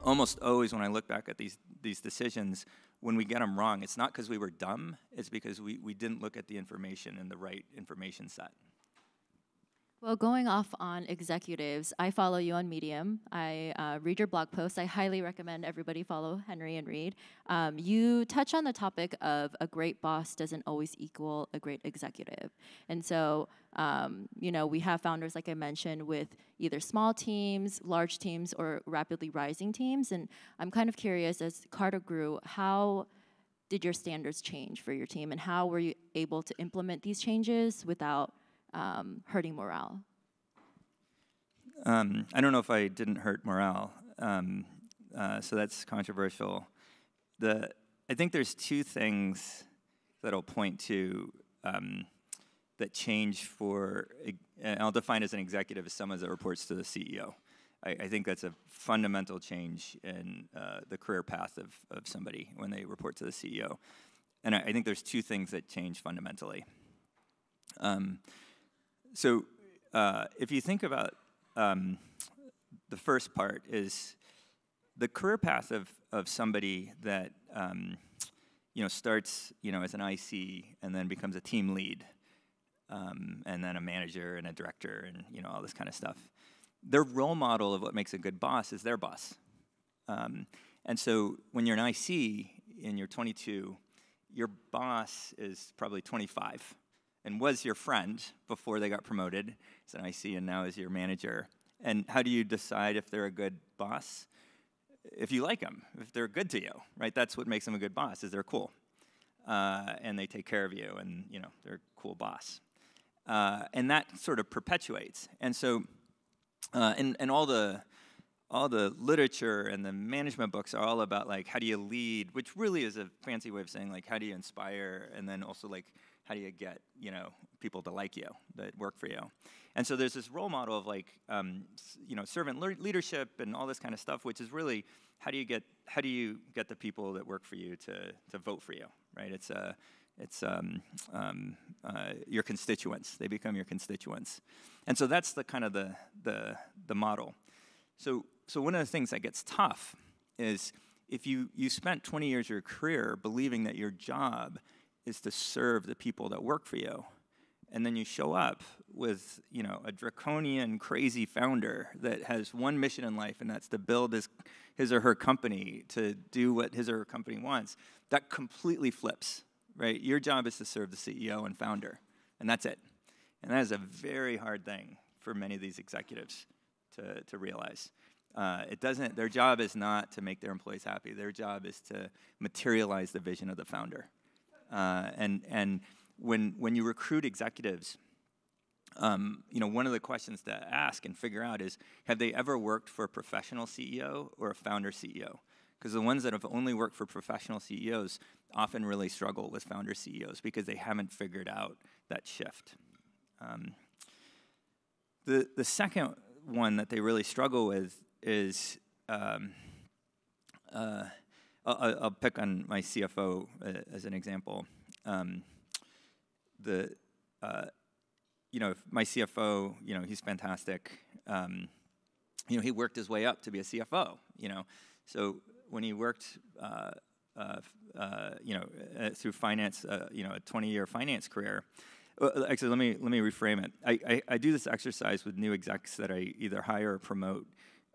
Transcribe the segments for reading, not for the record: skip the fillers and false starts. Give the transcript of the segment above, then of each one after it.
almost always when I look back at these decisions, when we get them wrong, it's not because we were dumb, it's because we didn't look at the information in the right information set. Well, going off on executives, I follow you on Medium. I read your blog posts. I highly recommend everybody follow Henry and read. You touch on the topic of a great boss doesn't always equal a great executive. And so, we have founders, like I mentioned, with either small teams, large teams, or rapidly rising teams. And I'm kind of curious, as Carta grew, how did your standards change for your team? And how were you able to implement these changes without hurting morale? I don't know if I didn't hurt morale, so that's controversial. I think there's two things that I'll point to that change for, and I'll define as an executive as someone that reports to the CEO. I think that's a fundamental change in the career path of somebody when they report to the CEO. And I think there's two things that change fundamentally. So if you think about the first part is the career path of somebody that starts as an IC and then becomes a team lead and then a manager and a director and all this kind of stuff. Their role model of what makes a good boss is their boss. And so when you're an IC and you're 22, your boss is probably 25. And was your friend before they got promoted as an IC and now is your manager. And how do you decide if they're a good boss? If you like them, if they're good to you, right? That's what makes them a good boss, is they're cool. And they take care of you and, they're a cool boss. And that sort of perpetuates. And so, and all the literature and the management books are all about, like, how do you lead, which really is a fancy way of saying, like, how do you inspire, and then also, like, how do you get, people to like you, that work for you? And so there's this role model of, like, servant leadership and all this kind of stuff, which is really how do you get the people that work for you to vote for you, right? It's your constituents. They become your constituents, and so that's the kind of the model. So one of the things that gets tough is if you spent 20 years of your career believing that your job is to serve the people that work for you, and then you show up with a draconian, crazy founder that has one mission in life, and that's to build his or her company to do what his or her company wants. That completely flips, right? Your job is to serve the CEO and founder, and that's it. And that is a very hard thing for many of these executives to realize. Their job is not to make their employees happy. Their job is to materialize the vision of the founder. And when you recruit executives, one of the questions to ask and figure out is, have they ever worked for a professional CEO or a founder CEO? Because the ones that have only worked for professional CEOs often really struggle with founder CEOs because they haven't figured out that shift. The second one that they really struggle with is, I'll pick on my CFO as an example. My CFO, he's fantastic. He worked his way up to be a CFO. So when he worked, through finance, a 20-year finance career. Actually, let me reframe it. I do this exercise with new execs that I either hire or promote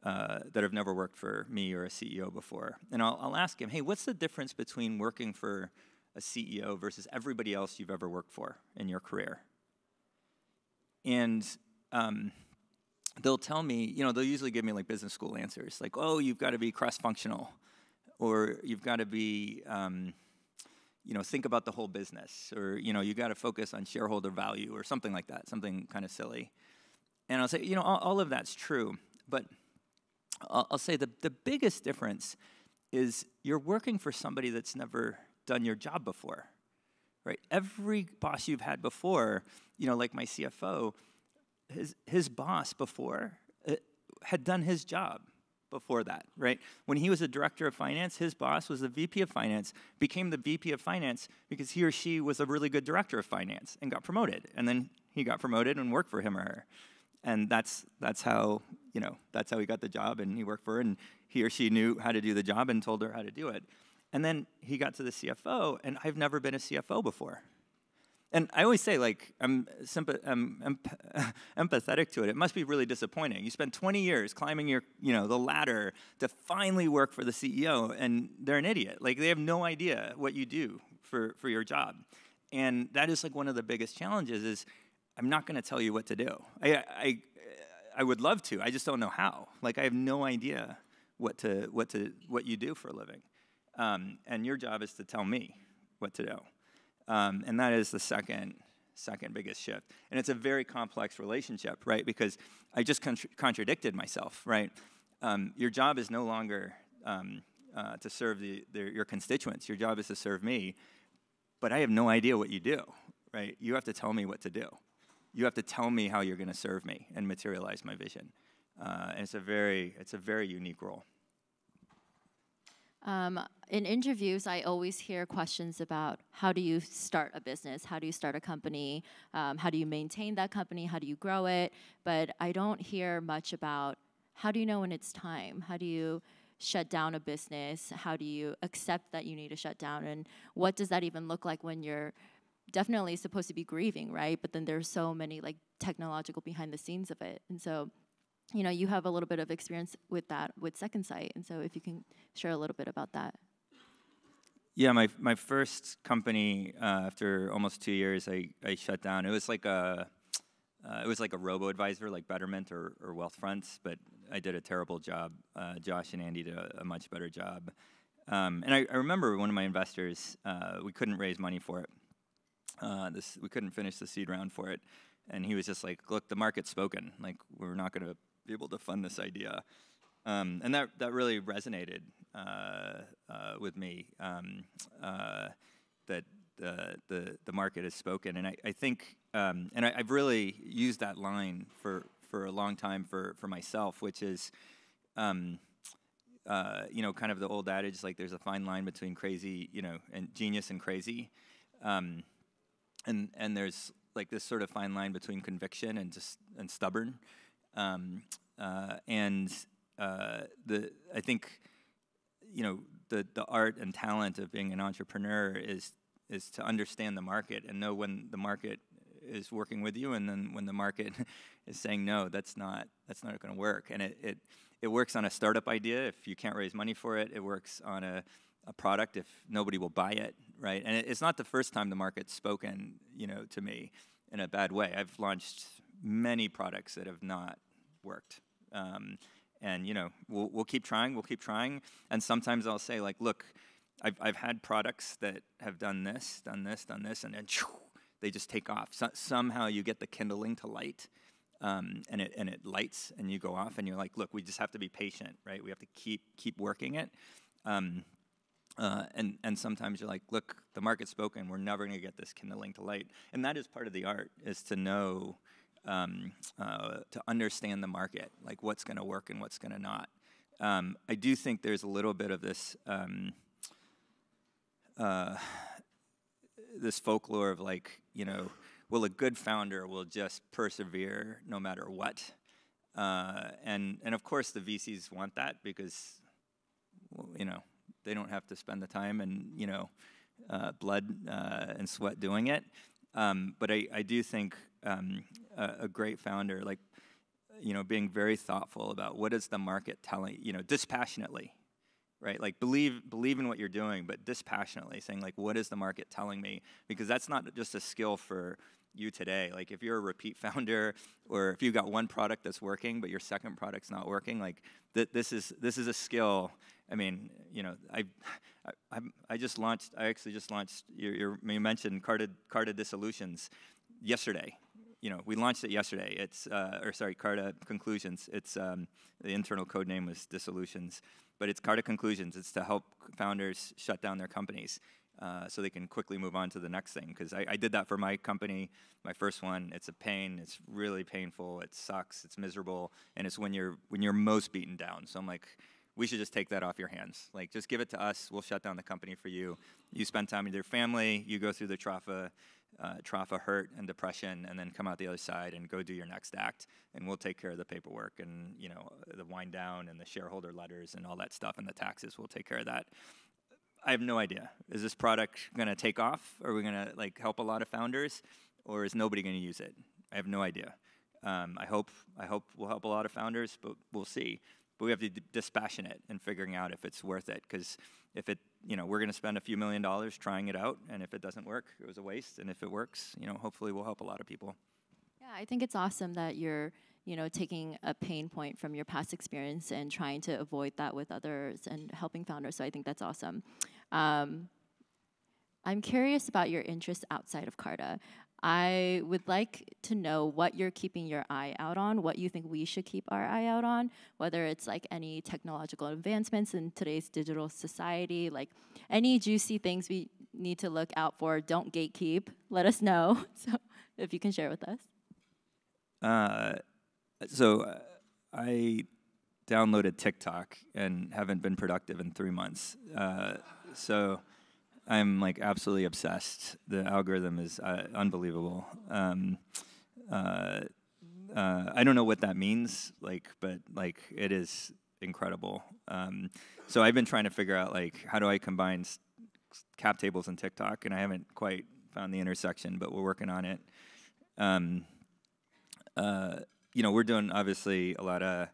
that have never worked for me or a CEO before, and I'll ask him, hey, what's the difference between working for a CEO versus everybody else you've ever worked for in your career? And they'll tell me, they'll usually give me like business school answers, like, oh, you've got to be cross-functional, or you've got to be, think about the whole business, or, you got to focus on shareholder value, or something like that, something kind of silly. And I'll say, all of that's true, but I'll say the biggest difference is you're working for somebody that's never done your job before, right? Every boss you've had before, like my CFO, his boss before had done his job before that, right? When he was a director of finance, his boss was the VP of finance, became the VP of finance because he or she was a really good director of finance and got promoted. And then he got promoted and worked for him or her. And that's how, that's how he got the job, and he worked for her, and he or she knew how to do the job and told her how to do it. And then he got to the CFO, and I've never been a CFO before. And I always say, like, I'm empathetic to it. It must be really disappointing. You spend 20 years climbing the ladder to finally work for the CEO, and they're an idiot. Like, they have no idea what you do for your job. And that is like one of the biggest challenges is I'm not going to tell you what to do. I would love to. I just don't know how. Like, I have no idea what you do for a living. And your job is to tell me what to do. And that is the second biggest shift. And it's a very complex relationship, right? Because I just contradicted myself, right? Your job is no longer to serve your constituents. Your job is to serve me. But I have no idea what you do, right? You have to tell me what to do. You have to tell me how you're going to serve me and materialize my vision. And it's a very unique role. In interviews, I always hear questions about how do you start a business? How do you start a company? How do you maintain that company? How do you grow it? But I don't hear much about how do you know when it's time? How do you shut down a business? How do you accept that you need to shut down? And what does that even look like when you're definitely supposed to be grieving, right? But then there's so many like technological behind the scenes of it. And so, you have a little bit of experience with that with Second Sight. And so if you can share a little bit about that. Yeah, my first company, after almost 2 years, I shut down. It was like a robo-advisor, like Betterment or Wealthfront, but I did a terrible job. Josh and Andy did a much better job. And I remember one of my investors, we couldn't raise money for it. We couldn't finish the seed round for it. And he was just like, look, the market's spoken. Like, we're not going to be able to fund this idea. And that really resonated with me, that the market has spoken. And I think, and I've really used that line for a long time for myself, which is, kind of the old adage, like there's a fine line between crazy, and genius and crazy. And there's like this sort of fine line between conviction and stubborn. I think, the art and talent of being an entrepreneur is to understand the market and know when the market is working with you, and then when the market is saying no, that's not going to work. And it works on a startup idea if you can't raise money for it. It works on a product if nobody will buy it, right? And it's not the first time the market's spoken, to me in a bad way. I've launched many products that have not worked. And we'll keep trying. We'll keep trying. And sometimes I'll say, like, look, I've had products that have done this, and then they just take off. Somehow you get the kindling to light, and it lights, and you go off, and you're like, look, we just have to be patient, right? We have to keep working it. And sometimes you're like, look, the market's spoken. We're never going to get this kindling to light. And that is part of the art, is to know. To understand the market, like what's going to work and what's going to not. I do think there's a little bit of this this folklore of like, well, a good founder will just persevere no matter what. And of course the VCs want that because, they don't have to spend the time and, blood and sweat doing it. But I do think a great founder, like, being very thoughtful about what is the market telling, dispassionately, right? Like believe in what you're doing, but dispassionately saying like, what is the market telling me? Because that's not just a skill for you today. Like if you're a repeat founder, or if you've got one product that's working, but your second product's not working, like this is a skill. I mean, I actually just launched. You mentioned Carta Dissolutions yesterday. We launched it yesterday. It's Carta Conclusions. It's the internal code name was Dissolutions, but it's Carta Conclusions. It's to help founders shut down their companies so they can quickly move on to the next thing. Because I did that for my company, my first one. It's a pain. It's really painful. It sucks. It's miserable, and it's when you're most beaten down. So I'm like, we should just take that off your hands. Like, just give it to us. We'll shut down the company for you. You spend time with your family. You go through the Trafa trough of hurt and depression, and then come out the other side and go do your next act, and we'll take care of the paperwork and the wind down and the shareholder letters and all that stuff and the taxes. We'll take care of that. I have no idea. Is this product going to take off? Are we going to help a lot of founders, or is nobody going to use it? I have no idea. I hope we'll help a lot of founders, but we'll see. But we have to be dispassionate in figuring out if it's worth it, because if it, we're going to spend a few $1 million trying it out, and if it doesn't work, it was a waste. And if it works, hopefully we'll help a lot of people. Yeah, I think it's awesome that you're, taking a pain point from your past experience and trying to avoid that with others and helping founders. So I think that's awesome. I'm curious about your interest outside of Carta. I would like to know what you're keeping your eye out on, what you think we should keep our eye out on, whether it's any technological advancements in today's digital society, any juicy things we need to look out for. Don't gatekeep. Let us know. So if you can share with us. I downloaded TikTok and haven't been productive in 3 months. So I'm absolutely obsessed. The algorithm is unbelievable. I don't know what that means, but it is incredible. So I've been trying to figure out how do I combine cap tables and TikTok, and I haven't quite found the intersection, but we're working on it. We're doing obviously a lot of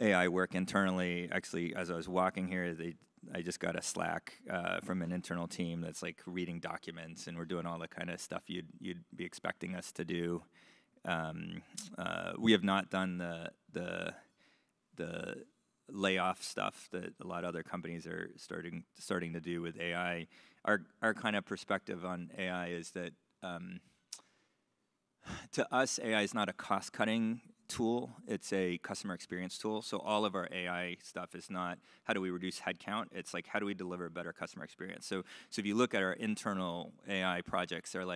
AI work internally. Actually, as I was walking here, I just got a Slack from an internal team that's reading documents, and we're doing all the kind of stuff you'd be expecting us to do. We have not done the layoff stuff that a lot of other companies are starting to do with AI. Our kind of perspective on AI is that to us, AI is not a cost-cutting tool. It's a customer experience tool. So all of our AI stuff is not how do we reduce headcount. It's how do we deliver a better customer experience. So if you look at our internal AI projects, they're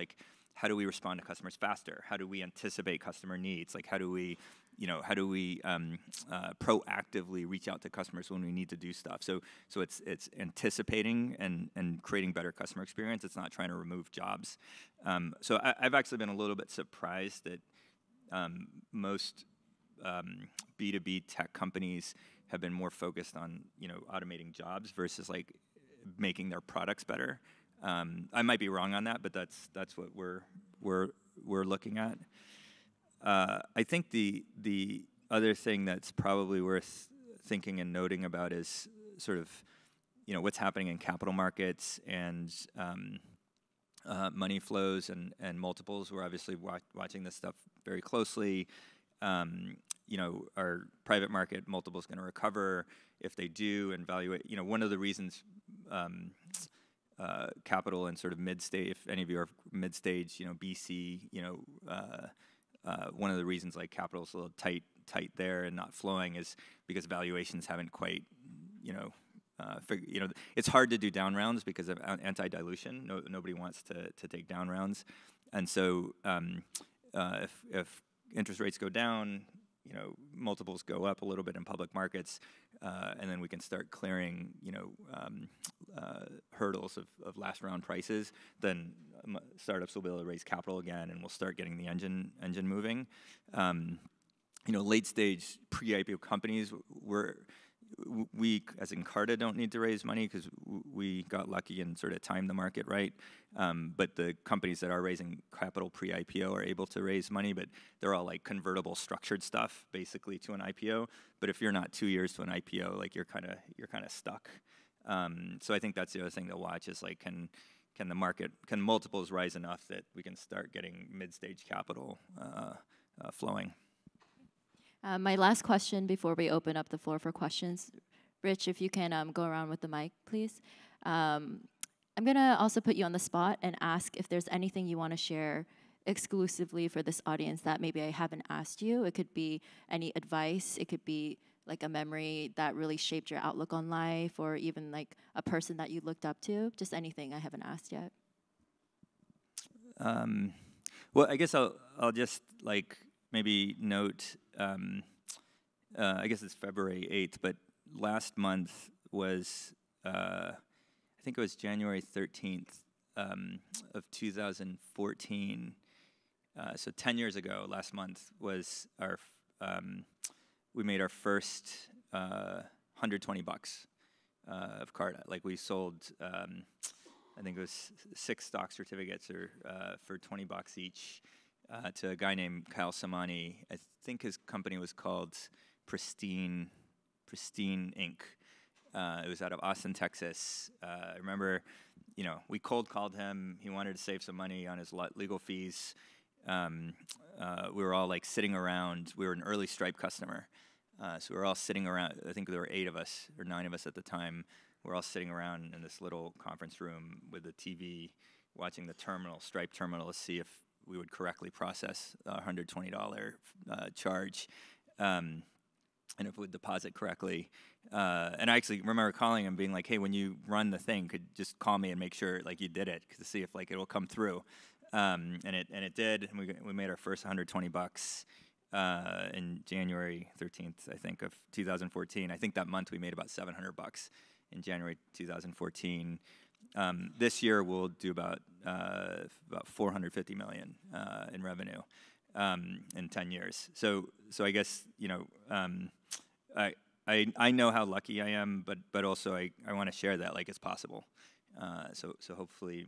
how do we respond to customers faster? How do we anticipate customer needs? How do we proactively reach out to customers when we need to do stuff? So it's anticipating and creating better customer experience. It's not trying to remove jobs. So I've actually been a little bit surprised that most B2B tech companies have been more focused on automating jobs versus making their products better. I might be wrong on that, but that's what we're looking at. I think the other thing that's probably worth thinking and noting about is sort of what's happening in capital markets and money flows and multiples. We're obviously watching this stuff very closely. Our private market multiple is going to recover. If they do, and valuate. One of the reasons capital and sort of mid-stage, if any of you are mid-stage, BC, one of the reasons capital's a little tight there and not flowing is because valuations haven't quite, it's hard to do down rounds because of anti-dilution. Nobody wants to take down rounds, and so if interest rates go down, multiples go up a little bit in public markets, and then we can start clearing, hurdles of last round prices. Then startups will be able to raise capital again, and we'll start getting the engine moving. Late stage pre-IPO companies, we as in Carta don't need to raise money because we got lucky and sort of timed the market right. But the companies that are raising capital pre-IPO are able to raise money, but they're all convertible structured stuff basically to an IPO. But if you're not 2 years to an IPO, you're kind of stuck. So I think that's the other thing to watch is can multiples rise enough that we can start getting mid-stage capital flowing. My last question before we open up the floor for questions. Rich, if you can go around with the mic, please. I'm going to also put you on the spot and ask if there's anything you want to share exclusively for this audience that maybe I haven't asked you. It could be any advice. It could be a memory that really shaped your outlook on life, or even a person that you looked up to. Just anything I haven't asked yet. Well, I guess I'll just maybe note, I guess it's February 8th, but last month was, I think it was January 13th, of 2014, so 10 years ago, last month, was our, we made our first $120 of Carta. Like we sold, I think it was 6 stock certificates or for $20 each to a guy named Kyle Samani. I think his company was called Pristine Inc. It was out of Austin, Texas. I remember, we cold called him. He wanted to save some money on his legal fees. We were all like sitting around. We were an early Stripe customer. So we were all sitting around. I think there were 8 of us or 9 of us at the time. We're all sitting around in this little conference room with a TV, watching the Stripe terminal, to see if we would correctly process a $120 charge, and if it would deposit correctly. And I actually remember calling him, being like, "Hey, when you run the thing, could just call me and make sure like you did it, to see if like it will come through." And it did. And we made our first $120 in January 13th, I think, of 2014. I think that month we made about $700 in January 2014. This year we'll do about $450 million in revenue in 10 years. So I guess I know how lucky I am, but also I want to share that like it's possible. So hopefully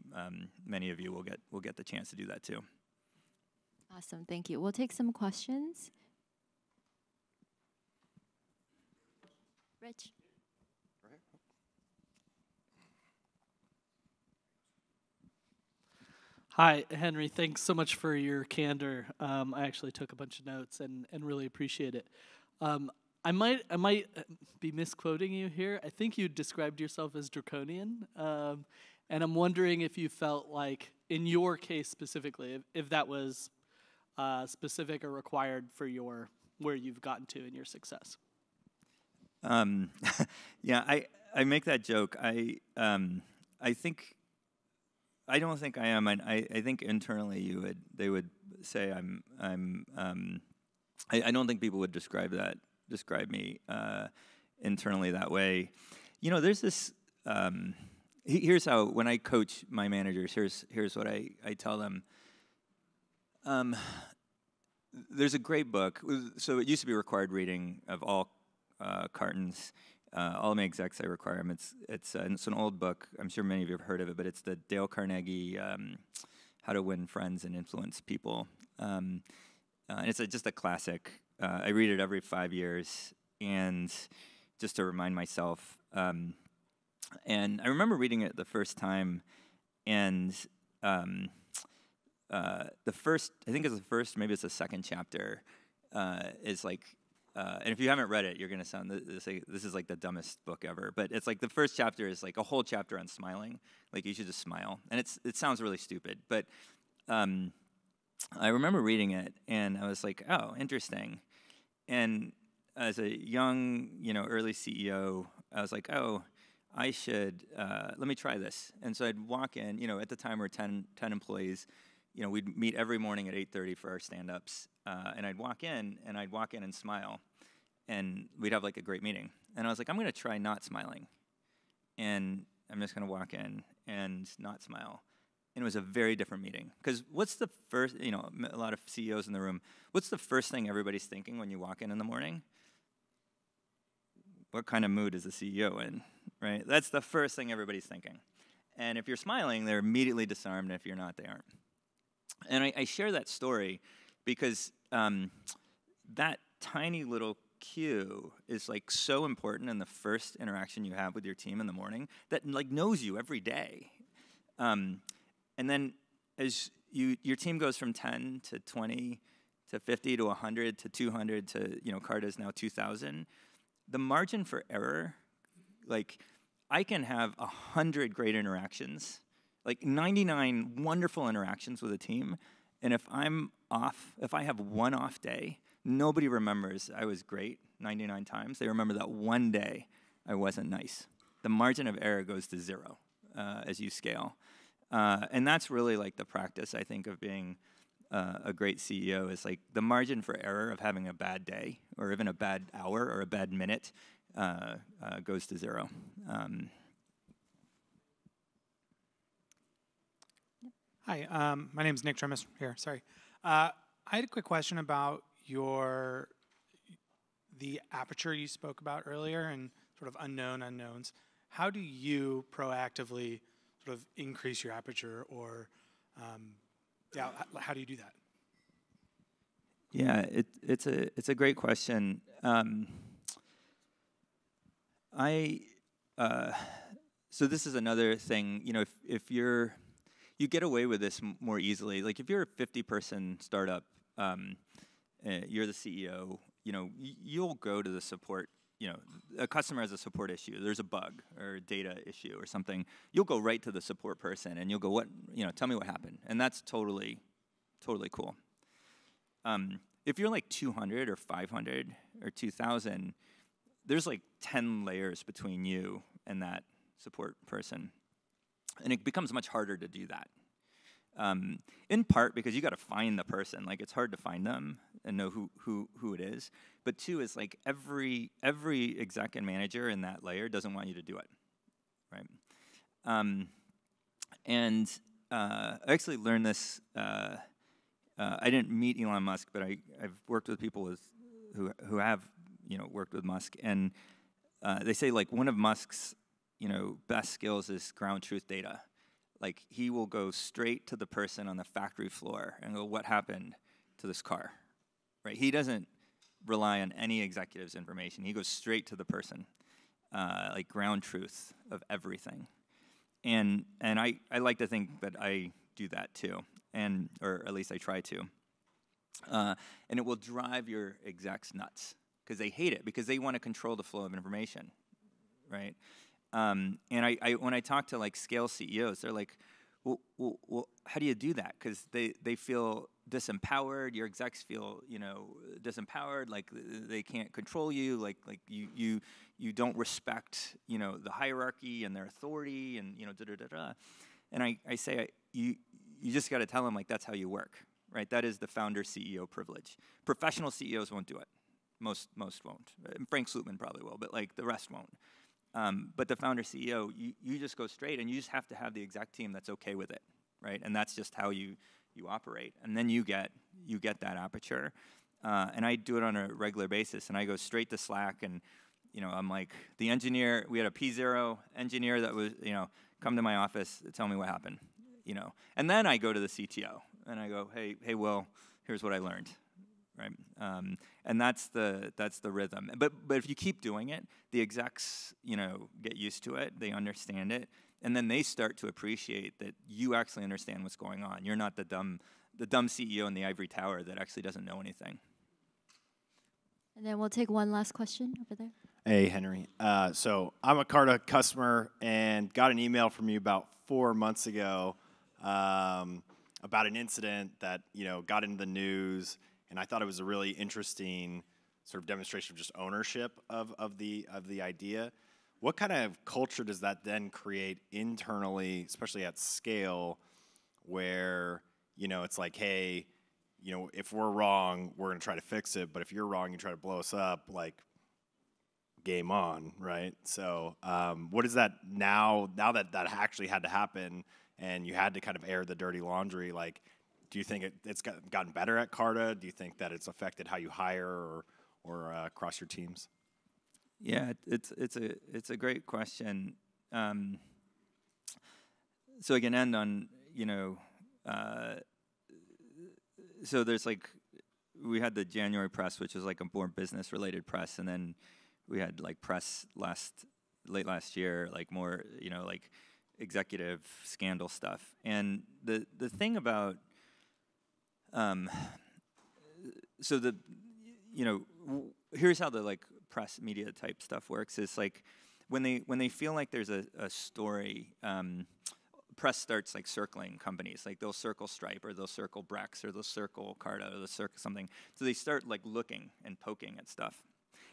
many of you will get the chance to do that too. Awesome, thank you. We'll take some questions. Rich. Hi, Henry. Thanks so much for your candor. I actually took a bunch of notes and really appreciate it. I might be misquoting you here. I think you described yourself as draconian, and I'm wondering if you felt like, in your case specifically, if that was specific or required for where you've gotten to in your success. Yeah, I make that joke. I don't think I am. I think internally they would say I don't think people would describe me internally that way. There's this. Here's how, when I coach my managers, here's what I tell them. There's a great book. So it used to be required reading of all cartons. All my execs, I require them. It's an old book. I'm sure many of you have heard of it, but it's the Dale Carnegie How to Win Friends and Influence People. And it's just a classic. I read it every 5 years, and just to remind myself. And I remember reading it the first time, and I think it's the first, maybe it's the second chapter, is like, and if you haven't read it, you're going to sound, this is like the dumbest book ever, but it's like the first chapter is like a whole chapter on smiling, like you should just smile, and it sounds really stupid, but I remember reading it, and I was like, oh, interesting, and as a young, early CEO, I was like, oh, I should, let me try this, and so I'd walk in, at the time we were 10 employees, we'd meet every morning at 8:30 for our stand-ups, and I'd walk in and smile, and we'd have like a great meeting. And I was like, I'm going to try not smiling, and I'm just going to walk in and not smile. And it was a very different meeting. Because what's the first, a lot of CEOs in the room, what's the first thing everybody's thinking when you walk in the morning? What kind of mood is the CEO in, right? That's the first thing everybody's thinking. And if you're smiling, they're immediately disarmed, and if you're not, they aren't. And I share that story because that tiny little cue is like so important in the first interaction you have with your team in the morning that like knows you every day. And then as your team goes from 10 to 20 to 50 to 100 to 200 to, Carta's now 2,000, the margin for error, like I can have 100 great interactions, like 99 wonderful interactions with a team, and if I'm off, if I have one off day, nobody remembers I was great 99 times. They remember that one day I wasn't nice. The margin of error goes to 0 as you scale. And that's really like the practice, I think, of being a great CEO is like the margin for error of having a bad day or even a bad hour or a bad minute goes to 0. Hi, my name is Nick Tremis here. Sorry. I had a quick question about the aperture you spoke about earlier and sort of unknown unknowns. How do you proactively sort of increase your aperture, or how do you do that? Yeah, it's a great question. So this is another thing. You know, if you get away with this more easily. Like if you're a 50-person startup, you're the CEO. You know, you'll go to the support. You know, a customer has a support issue. There's a bug or a data issue or something. You'll go right to the support person and you'll go, "What? You know, tell me what happened." And that's totally cool. If you're like 200 or 500 or 2,000, there's like 10 layers between you and that support person. And it becomes much harder to do that. In part because you got to find the person. Like it's hard to find them and know who it is. But two is like every exec and manager in that layer doesn't want you to do it, right? I actually learned this. I didn't meet Elon Musk, but I've worked with people who have worked with Musk, and they say like one of Musk's best skills is ground truth data. Like he will go straight to the person on the factory floor and go, "What happened to this car?" Right? He doesn't rely on any executive's information. He goes straight to the person, like ground truth of everything. And I like to think that I do that too, or at least I try to. And it will drive your execs nuts because they hate it because they want to control the flow of information, right? And when I talk to like scale CEOs, they're like, well, how do you do that? Because they feel disempowered. Your execs feel disempowered, like they can't control you, like you don't respect the hierarchy and their authority, and And I say you just got to tell them like that's how you work, right? That is the founder CEO privilege. Professional CEOs won't do it. Most won't. Frank Slootman probably will, but like the rest won't. But the founder CEO, you just go straight, and you just have to have the exec team that's okay with it, right? And that's just how you operate. And then you get that aperture. And I do it on a regular basis, and I go straight to Slack, and I'm like the engineer. We had a P0 engineer that was come to my office, tell me what happened, And then I go to the CTO, and I go, hey, Will, here's what I learned. Right, and that's the rhythm. But if you keep doing it, the execs get used to it. They understand it, and then they start to appreciate that you actually understand what's going on. You're not the dumb CEO in the ivory tower that actually doesn't know anything. And then we'll take one last question over there. Hey, Henry. So I'm a Carta customer and got an email from you about 4 months ago about an incident that got into the news. And I thought it was a really interesting sort of demonstration of just ownership of the idea. What kind of culture does that then create internally, especially at scale, where it's like, hey, if we're wrong, we're going to try to fix it. But if you're wrong, you try to blow us up, like game on, right? So what is that now that actually had to happen and you had to kind of air the dirty laundry, like, do you think it's gotten better at Carta? Do you think that it's affected how you hire or across your teams? Yeah, it's a great question. So I can end on so there's like we had the January press, which was like a more business related press, and then we had like press late last year, like more like executive scandal stuff. And the thing about so here's how the like press media type stuff works. Is like when they feel like there's a story, press starts like circling companies. Like they'll circle Stripe, or they'll circle Brex, or they'll circle Carta, or they'll circle something. So they start like looking and poking at stuff,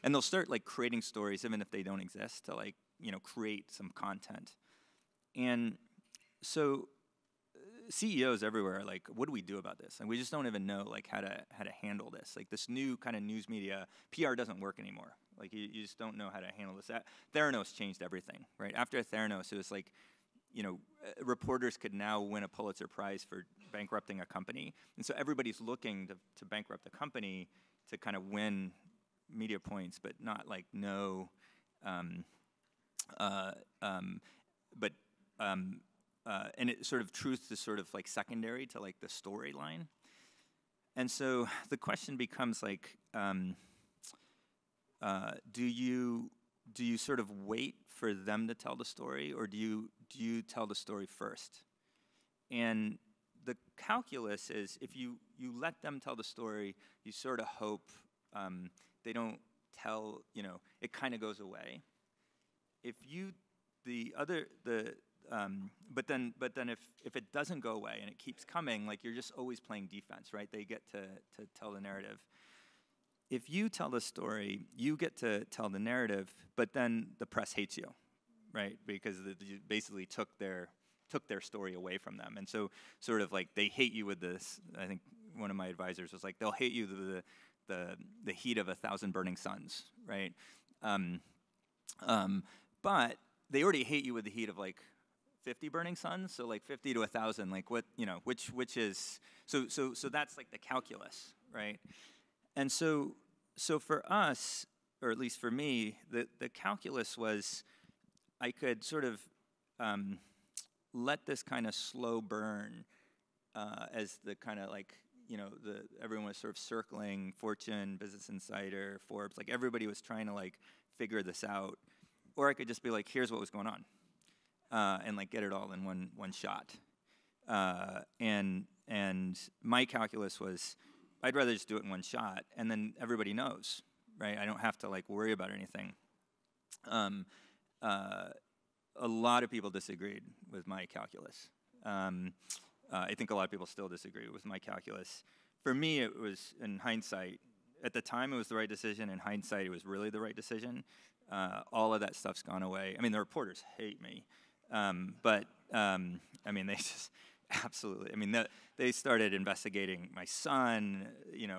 and they'll start like creating stories even if they don't exist to like create some content. And so CEOs everywhere are like, what do we do about this? And we just don't even know like how to handle this. Like this new kind of news media, PR doesn't work anymore. Like you just don't know how to handle this. Theranos changed everything, right? After Theranos, it was like, reporters could now win a Pulitzer Prize for bankrupting a company. And so everybody's looking to bankrupt the company to kind of win media points, but not like know, and it sort of truth is sort of like secondary to like the storyline. And so the question becomes like, do you sort of wait for them to tell the story, or do you tell the story first? And the calculus is, if you let them tell the story, you sort of hope they don't tell, it kind of goes away. But then if it doesn't go away and it keeps coming, like you're just always playing defense, right? They get to tell the narrative. If you tell the story, you get to tell the narrative, but then the press hates you, right? Because you basically took their story away from them. And so sort of like they hate you with this. I think one of my advisors was like, they'll hate you with the heat of 1,000 burning suns, right? But they already hate you with the heat of like 50 burning suns, so like 50 to 1,000, like what, which is, so that's like the calculus, right? And so for us, or at least for me, the calculus was I could sort of let this kind of slow burn as the kind of like, everyone was sort of circling Fortune, Business Insider, Forbes, like everybody was trying to like figure this out. Or I could just be like, here's what was going on, and like get it all in one shot. And my calculus was, I'd rather just do it in one shot, and then everybody knows, right? I don't have to like worry about anything. A lot of people disagreed with my calculus. I think a lot of people still disagree with my calculus. For me, it was, in hindsight, at the time it was the right decision. In hindsight, it was really the right decision. All of that stuff's gone away. I mean, the reporters hate me, but I mean, they just absolutely. I mean, they started investigating my son,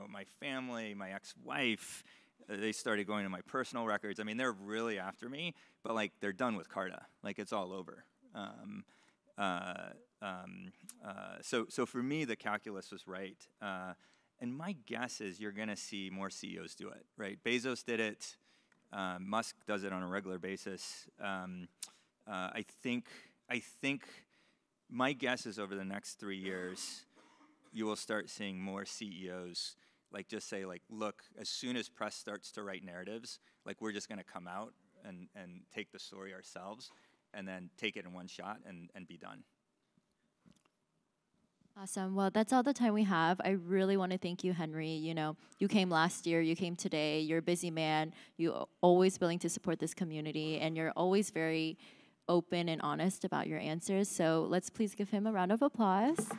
my family, my ex-wife. They started going to my personal records. I mean, they're really after me, but like they're done with Carta. Like it's all over. So for me, the calculus was right. And my guess is you're going to see more CEOs do it, right? Bezos did it. Musk does it on a regular basis. I think my guess is over the next 3 years, you will start seeing more CEOs like just say like, look, as soon as press starts to write narratives, like we're just going to come out and take the story ourselves and then take it in one shot and be done. Awesome. Well, that's all the time we have. I really want to thank you, Henry. You came last year, you came today. You're a busy man. You're always willing to support this community, and you're always very open and honest about your answers. So let's please give him a round of applause.